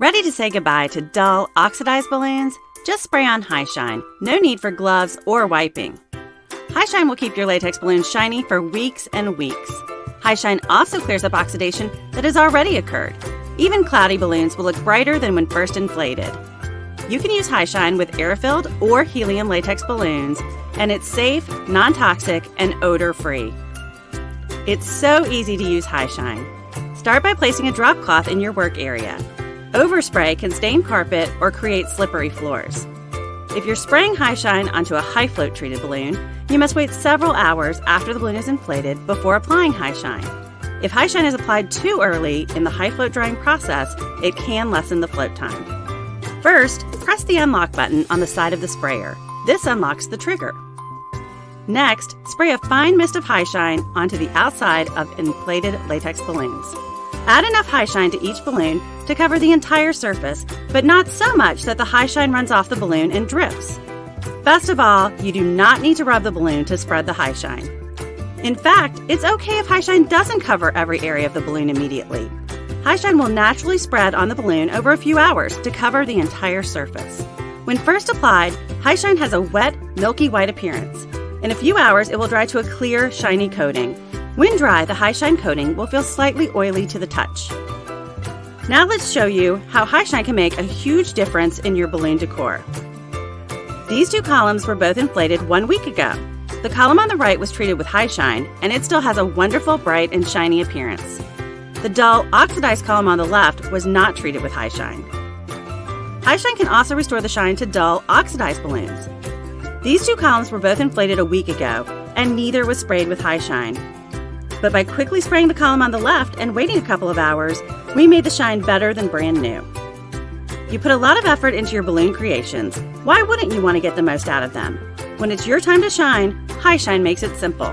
Ready to say goodbye to dull, oxidized balloons? Just spray on High Shine. No need for gloves or wiping. High Shine will keep your latex balloons shiny for weeks and weeks. High Shine also clears up oxidation that has already occurred. Even cloudy balloons will look brighter than when first inflated. You can use High Shine with air-filled or helium latex balloons, and it's safe, non-toxic, and odor-free. It's so easy to use High Shine. Start by placing a drop cloth in your work area. Overspray can stain carpet or create slippery floors. If you're spraying High Shine onto a high float treated balloon, you must wait several hours after the balloon is inflated before applying High Shine. If High Shine is applied too early in the high float drying process, it can lessen the float time. First, press the unlock button on the side of the sprayer. This unlocks the trigger. Next, spray a fine mist of High Shine onto the outside of inflated latex balloons. Add enough High Shine to each balloon to cover the entire surface, but not so much that the High Shine runs off the balloon and drips. Best of all, you do not need to rub the balloon to spread the High Shine. In fact, it's okay if High Shine doesn't cover every area of the balloon immediately. High Shine will naturally spread on the balloon over a few hours to cover the entire surface. When first applied, High Shine has a wet, milky white appearance. In a few hours, it will dry to a clear, shiny coating. When dry, the High Shine coating will feel slightly oily to the touch. Now let's show you how High Shine can make a huge difference in your balloon decor. These two columns were both inflated 1 week ago. The column on the right was treated with High Shine, and it still has a wonderful, bright, and shiny appearance. The dull, oxidized column on the left was not treated with High Shine. High Shine can also restore the shine to dull, oxidized balloons. These two columns were both inflated a week ago, and neither was sprayed with High Shine. But by quickly spraying the column on the left and waiting a couple of hours, we made the shine better than brand new. You put a lot of effort into your balloon creations. Why wouldn't you want to get the most out of them? When it's your time to shine, High Shine makes it simple.